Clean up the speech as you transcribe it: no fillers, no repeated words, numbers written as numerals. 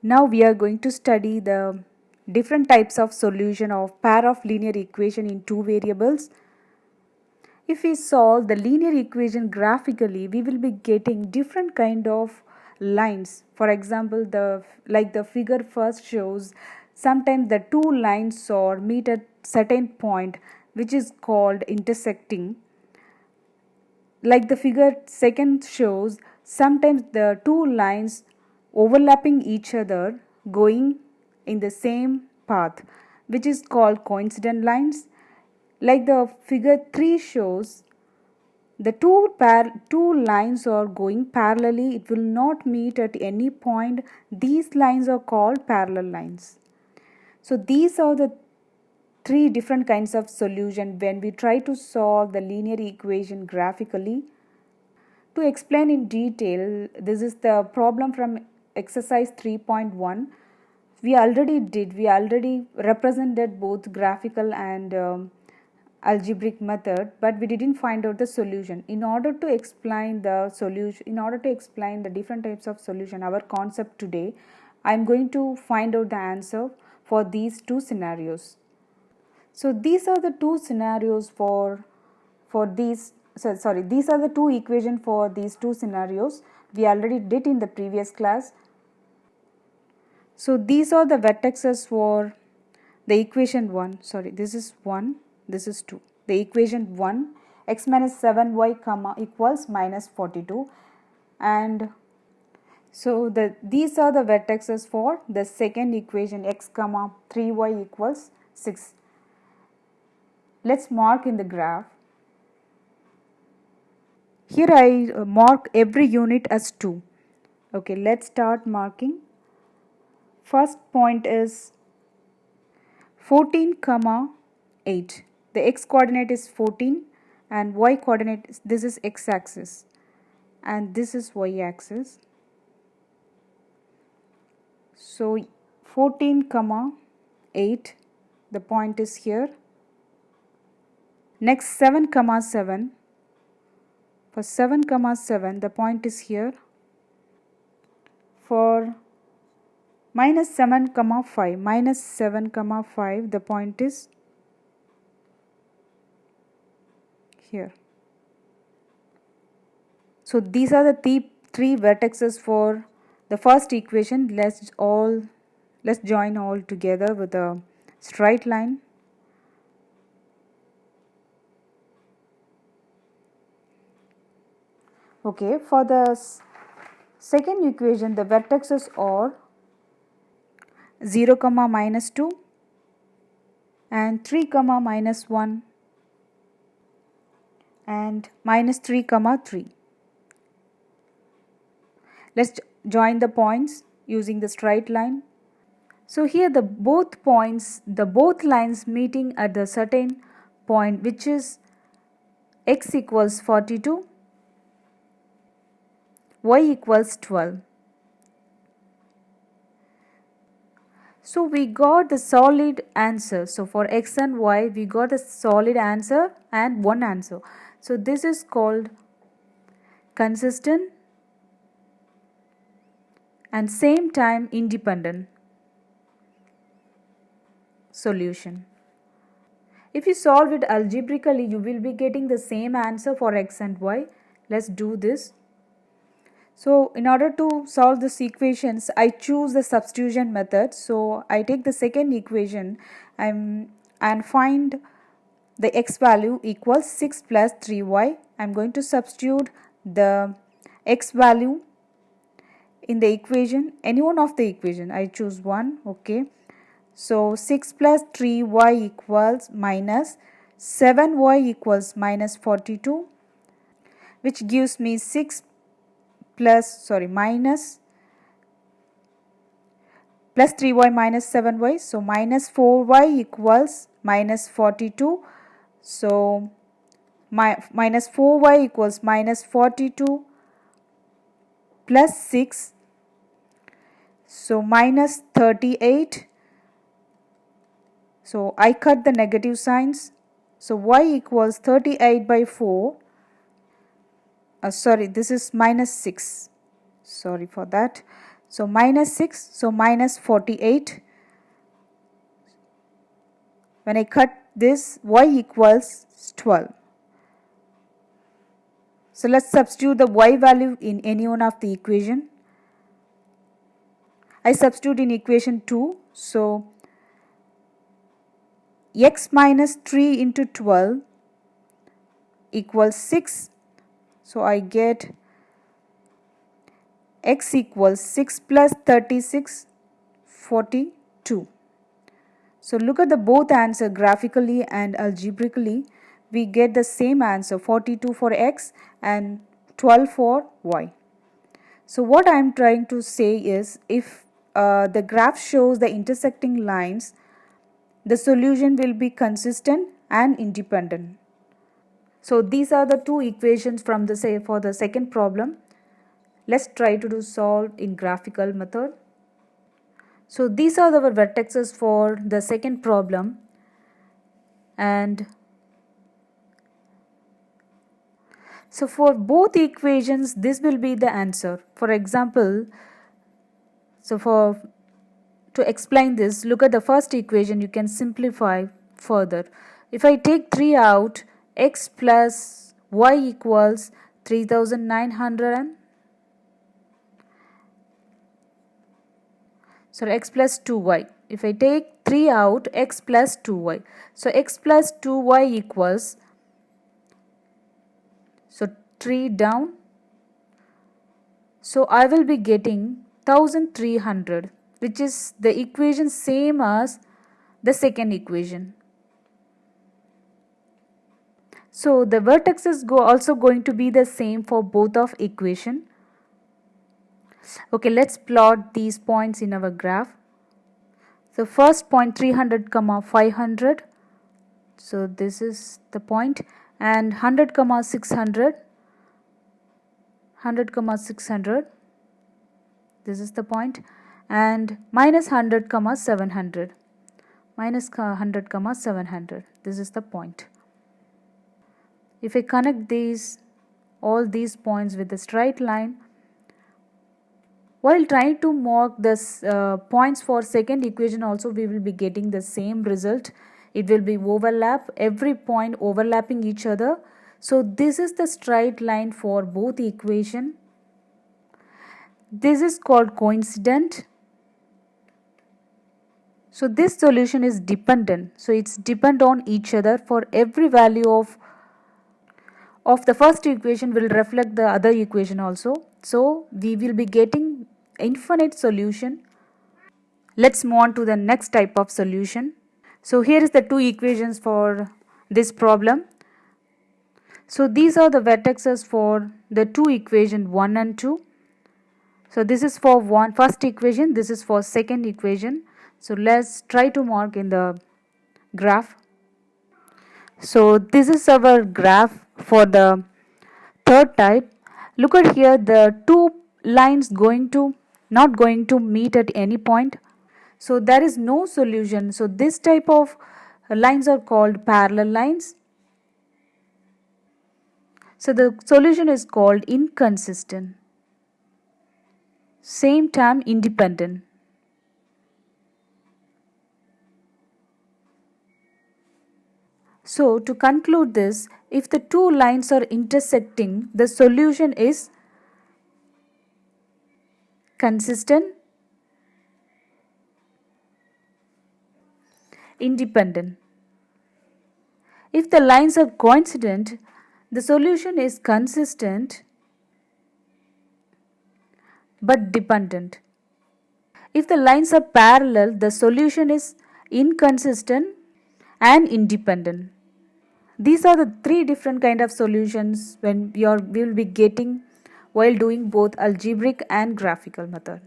Now we are going to study the different types of solution of pair of linear equation in two variables. If we solve the linear equation graphically, we will be getting different kind of lines. For example, the figure first shows, sometimes the two lines or meet at certain point which is called intersecting. Like the figure second shows, sometimes the two lines overlapping each other going in the same path, which is called coincident lines. Like the figure 3 shows, the two lines are going parallelly, it will not meet at any point. These lines are called parallel lines. So these are the three different kinds of solution when we try to solve the linear equation graphically. To explain in detail, this is the problem from exercise 3.1. We already represented both graphical and algebraic method, but we didn't find out the solution. In order to explain the solution, in order to explain the different types of solution, our concept today, I am going to find out the answer for these two scenarios. So these are the two scenarios these are the two equations for these two scenarios we already did in the previous class. So these are the vertices for the equation 1, this is 1, this is 2. The equation 1, x minus 7y comma equals minus 42, and so these are the vertices for the second equation, x comma 3y equals 6. Let's mark in the graph. Here I mark every unit as 2. Okay, let's start marking. First point is 14 comma 8. The x coordinate is 14 and y coordinate, this is x axis and this is y axis. So 14 comma 8, the point is here. Next 7 comma 7. For 7 comma 7, the point is here. For minus 7 comma 5, the point is here. So these are the three vertices for the first equation. Let's join all together with a straight line. Okay, for the second equation, the vertices are 0 comma minus 2 and 3 comma minus 1 and minus 3 comma 3. Let's join the points using the straight line. So here the both lines meeting at the certain point, which is x equals 42, y equals 12. So we got the solid answer. So for x and y we got a solid answer and one answer. So this is called consistent and same time independent solution. If you solve it algebraically, you will be getting the same answer for x and y. Let's do this. So in order to solve this equations, I choose the substitution method. So I take the second equation and find the x value equals 6 plus 3y. I'm going to substitute the x value in the equation, any one of the equation. I choose one. Okay. So 6 plus 3y equals minus 7y equals minus 42, which gives me minus plus 3y minus 7y. So minus 4y equals minus 42. So minus 4y equals minus 42 plus 6. So minus 38. So I cut the negative signs. So y equals 38 by 4. This is minus 6. Sorry for that. So minus 6, so minus 48. When I cut this, y equals 12. So let's substitute the y value in any one of the equation. I substitute in equation 2. So x minus 3 into 12 equals 6. So I get x equals 6 plus 36, 42. So look at the both answer graphically and algebraically. We get the same answer, 42 for x and 12 for y. So what I am trying to say is, if the graph shows the intersecting lines, the solution will be consistent and independent. So these are the two equations from for the second problem. Let's try to solve in graphical method. So these are the vertices for the second problem, and so for both equations this will be the answer. For example, to explain this, look at the first equation. You can simplify further. If I take 3 out, x plus y equals 3900 x plus 2y. If I take 3 out, x plus 2y. So x plus 2y equals, so 3 down. So I will be getting 1300, which is the equation same as the second equation. So the vertices also going to be the same for both of equation. Okay, let's plot these points in our graph. So first point 300 comma 500. So this is the point, and 100 comma 600. 100 comma 600. This is the point, and minus 100 comma 700. Minus 100 comma 700. This is the point. If I connect all these points with a straight line, while trying to mark this points for second equation also, we will be getting the same result. It will be overlap, every point overlapping each other. So this is the straight line for both equation. This is called coincident. So this solution is dependent. So it's depend on each other. For every value of the first equation will reflect the other equation also. So we will be getting infinite solution. Let's move on to the next type of solution. So here is the two equations for this problem. So these are the vertices for the two equation 1 and 2. So this is for first equation, this is for second equation. So let's try to mark in the graph. So this is our graph for the third type. Look at here, the two lines not going to meet at any point. So there is no solution. So this type of lines are called parallel lines. So the solution is called inconsistent. Same time independent. So to conclude this, if the two lines are intersecting, the solution is consistent, independent. If the lines are coincident, the solution is consistent but dependent. If the lines are parallel, the solution is inconsistent and independent. These are the three different kind of solutions when we will be getting while doing both algebraic and graphical method.